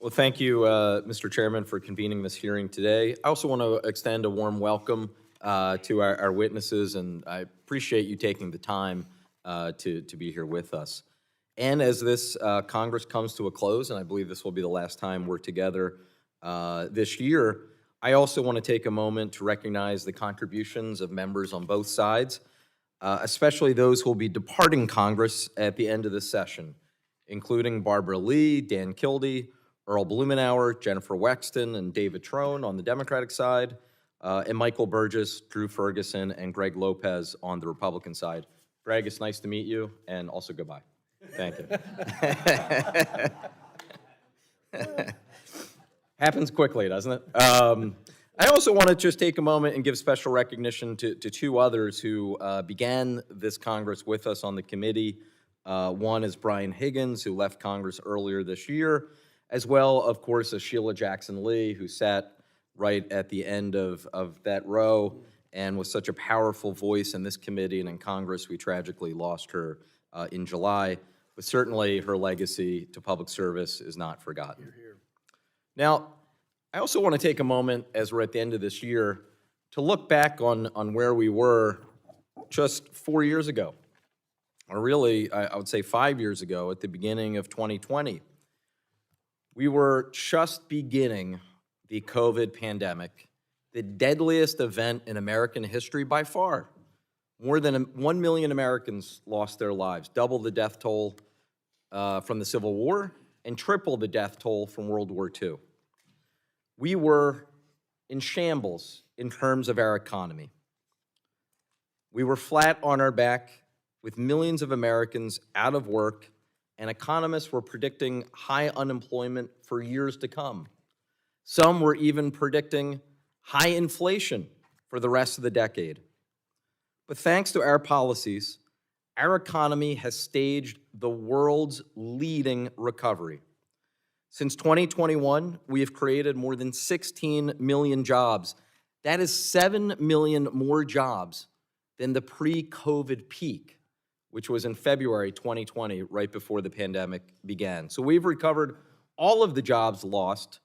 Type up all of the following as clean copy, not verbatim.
Well, thank you, Mr. Chairman, for convening this hearing today. I also want to extend a warm welcome to our witnesses, and I appreciate you taking the time to be here with us. And as this Congress comes to a close, and I believe this will be the last time we're together this year, I also want to take a moment to recognize the contributions of members on both sides, especially those who will be departing Congress at the end of this session, including Barbara Lee, Dan Kildee, Earl Blumenauer, Jennifer Wexton, and David Trone on the Democratic side, and Michael Burgess, Drew Ferguson, and Greg Lopez on the Republican side. Greg, it's nice to meet you, and also goodbye. Thank you. Happens quickly, doesn't it? I also want to just take a moment and give special recognition to two others who began this Congress with us on the committee. One is Brian Higgins, who left Congress earlier this year, as well, of course, as Sheila Jackson Lee, who sat right at the end of that row and was such a powerful voice in this committee and in Congress. We tragically lost her in July, but certainly her legacy to public service is not forgotten. Hear, hear. Now, I also want to take a moment, as we're at the end of this year, to look back on where we were just 4 years ago, or really, I would say 5 years ago, at the beginning of 2020. We were just beginning the COVID pandemic, the deadliest event in American history by far. More than 1 million Americans lost their lives, double the death toll from the Civil War and triple the death toll from World War II. We were in shambles in terms of our economy. We were flat on our back with millions of Americans out of work, and economists were predicting high unemployment for years to come. Some were even predicting high inflation for the rest of the decade. But thanks to our policies, our economy has staged the world's leading recovery. Since 2021, we have created more than 16 million jobs. That is 7 million more jobs than the pre-COVID peak, which was in February 2020, right before the pandemic began. So we've recovered all of the jobs lost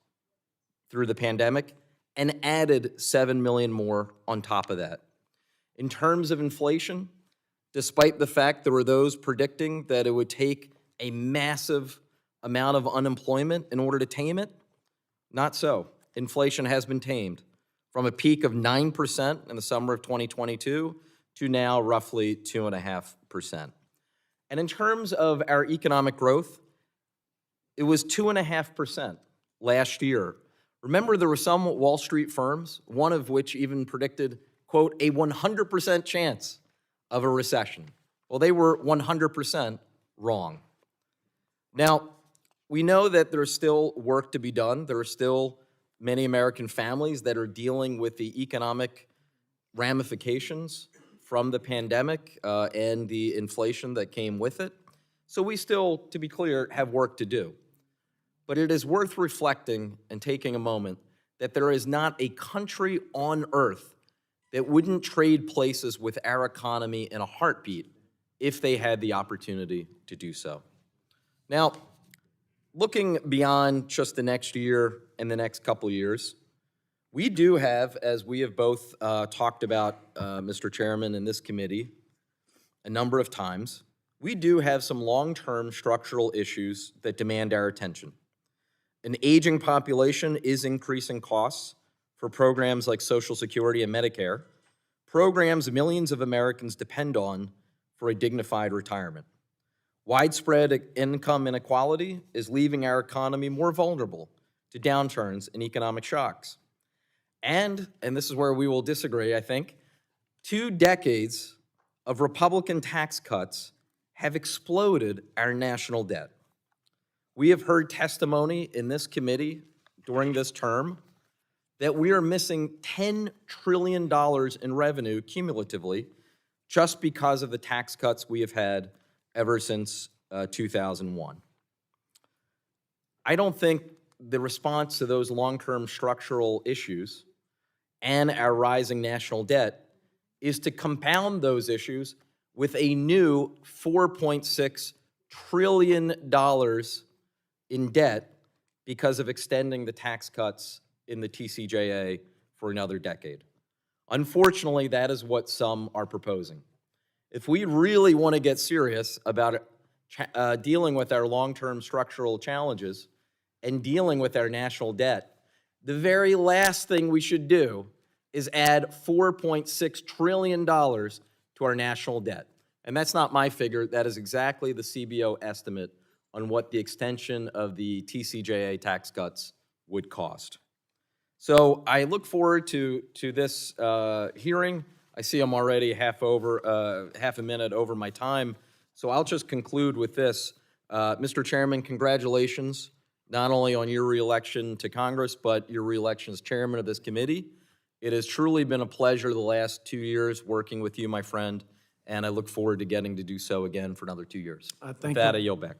through the pandemic and added 7 million more on top of that. In terms of inflation, despite the fact there were those predicting that it would take a massive amount of unemployment in order to tame it, not so. Inflation has been tamed from a peak of 9% in the summer of 2022 to now roughly 2.5%. And in terms of our economic growth, it was 2.5% last year. Remember, there were some Wall Street firms, one of which even predicted, quote, a 100% chance of a recession. Well, they were 100% wrong. Now, we know that there's still work to be done. There are still many American families that are dealing with the economic ramifications from the pandemic and the inflation that came with it. So we still, to be clear, have work to do. But it is worth reflecting and taking a moment that there is not a country on earth that wouldn't trade places with our economy in a heartbeat if they had the opportunity to do so. Now, looking beyond just the next year and the next couple years, we do have, as we have both talked about, Mr. Chairman, in this committee a number of times, we do have some long-term structural issues that demand our attention. An aging population is increasing costs for programs like Social Security and Medicare, programs millions of Americans depend on for a dignified retirement. Widespread income inequality is leaving our economy more vulnerable to downturns and economic shocks. And this is where we will disagree, I think, 2 decades of Republican tax cuts have exploded our national debt. We have heard testimony in this committee during this term that we are missing $10 trillion in revenue cumulatively just because of the tax cuts we have had ever since 2001. I don't think the response to those long-term structural issues and our rising national debt is to compound those issues with a new $4.6 trillion in debt because of extending the tax cuts in the TCJA for another decade. Unfortunately, that is what some are proposing. If we really want to get serious about dealing with our long-term structural challenges and dealing with our national debt, the very last thing we should do is add $4.6 trillion to our national debt. And that's not my figure. That is exactly the CBO estimate on what the extension of the TCJA tax cuts would cost. So I look forward to this hearing. I see I'm already half a minute over my time, so I'll just conclude with this. Mr. Chairman, congratulations, not only on your reelection to Congress, but your reelection as chairman of this committee. It has truly been a pleasure the last 2 years working with you, my friend, and I look forward to getting to do so again for another 2 years. Thank With that, you. I yield back.